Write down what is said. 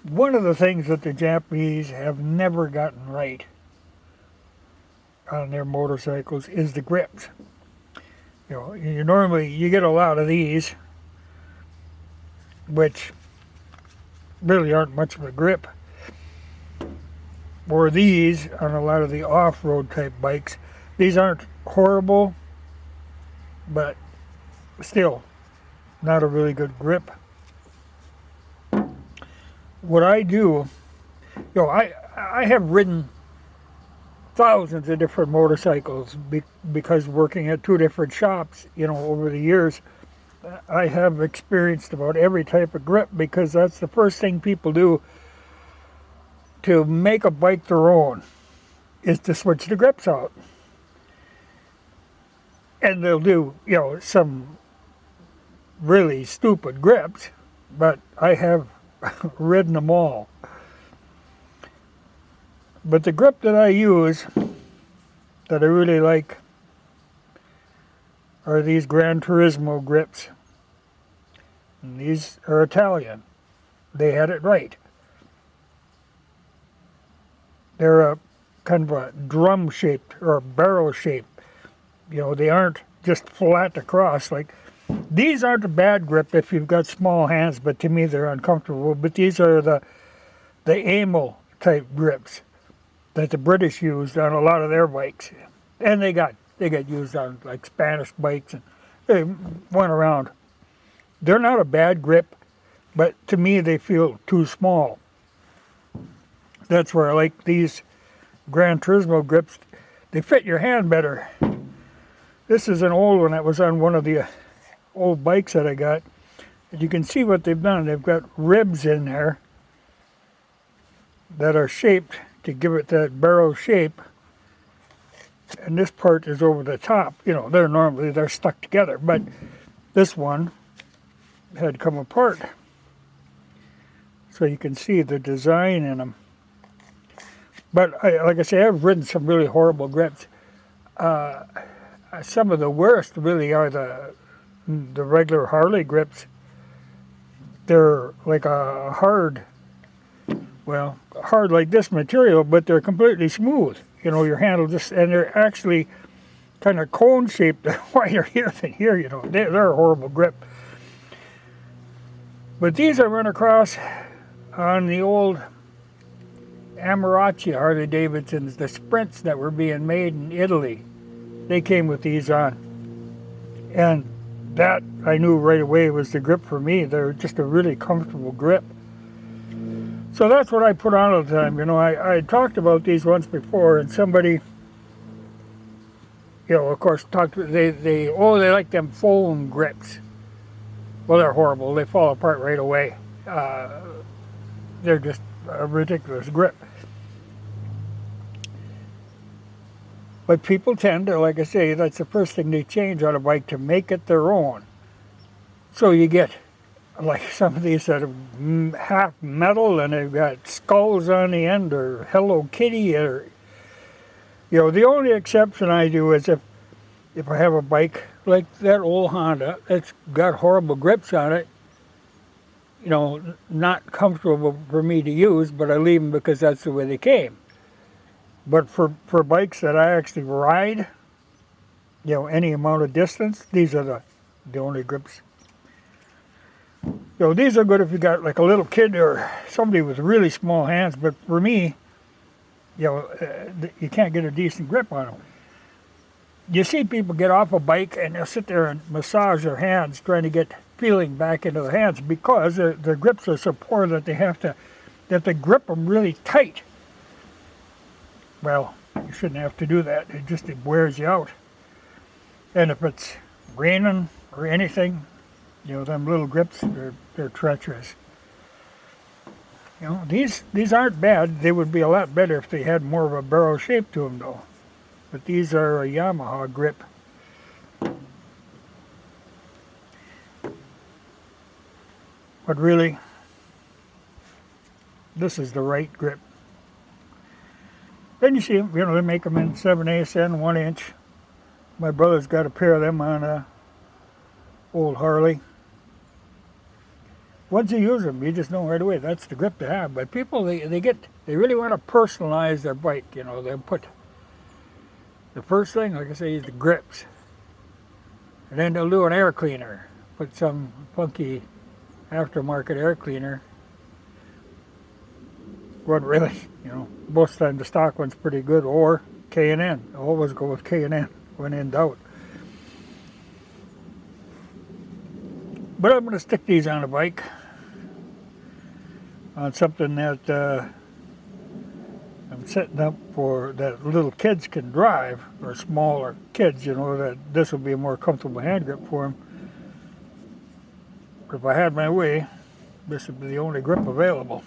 One of the things that the Japanese have never gotten right on their motorcycles is the grips. You get a lot of these, which really aren't much of a grip, or these on a lot of the off-road type bikes. These aren't horrible, but still not a really good grip. What I do, I have ridden thousands of different motorcycles because working at two different shops, over the years, I have experienced about every type of grip because that's the first thing people do to make a bike their own is to switch the grips out. And they'll do, some really stupid grips, but I have ridden them all. But the grip that I use, that I really like, are these Gran Turismo grips. And these are Italian. They had it right. They're a kind of a drum shaped or a barrel shaped. They aren't just flat across. Like these aren't a bad grip if you've got small hands, but to me they're uncomfortable. But these are the amel type grips that the British used on a lot of their bikes, and they got used on like Spanish bikes, and they went around. They're not a bad grip, but to me they feel too small. That's where I like these Gran Turismo grips. They fit your hand better. This is an old one that was on one of the old bikes that I got. And you can see what they've done. They've got ribs in there that are shaped to give it that barrel shape, and this part is over the top. They're stuck together, but this one had come apart, so you can see the design in them. But like I say, I've ridden some really horrible grips. Some of the worst really are the regular Harley grips. They're like a hard like this material, but they're completely smooth. Your handle and they're actually kind of cone shaped wider here than here. They're a horrible grip. But these I run across on the old Amarocci Harley Davidsons, the Sprints that were being made in Italy. They came with these on, and that I knew right away was the grip for me. They're just a really comfortable grip. So that's what I put on all the time. I talked about these once before, and somebody, of course, they like them foam grips. Well, they're horrible. They fall apart right away. They're just a ridiculous grip. But people tend to, like I say, that's the first thing they change on a bike to make it their own. So you get like some of these that are half metal and they've got skulls on the end, or Hello Kitty, or the only exception I do is if I have a bike like that old Honda that's got horrible grips on it, not comfortable for me to use, but I leave them because that's the way they came. But for bikes that I actually ride, any amount of distance, these are the only grips. These are good if you got like a little kid or somebody with really small hands, but for me, you can't get a decent grip on them. You see people get off a bike and they'll sit there and massage their hands trying to get feeling back into the hands because their grips are so poor that they grip them really tight. Well, you shouldn't have to do that. It wears you out. And if it's raining or anything, them little grips, they're treacherous. These aren't bad. They would be a lot better if they had more of a barrel shape to them, though. But these are a Yamaha grip. But really, this is the right grip. Then you see them, they make them in 7/8 and 1 inch. My brother's got a pair of them on a old Harley. once you use them, you just know right away that's the grip to have. But people, they really want to personalize their bike. You know, they put the first thing, like I say, is the grips, and then they'll do an air cleaner. Put some funky aftermarket air cleaner. What really, you know, most of the time the stock one's pretty good, or K&N. Always go with K&N when in doubt. But I'm going to stick these on a bike, on something that I'm setting up for that little kids can drive, or smaller kids, you know, that this will be a more comfortable hand grip for them. If I had my way, this would be the only grip available.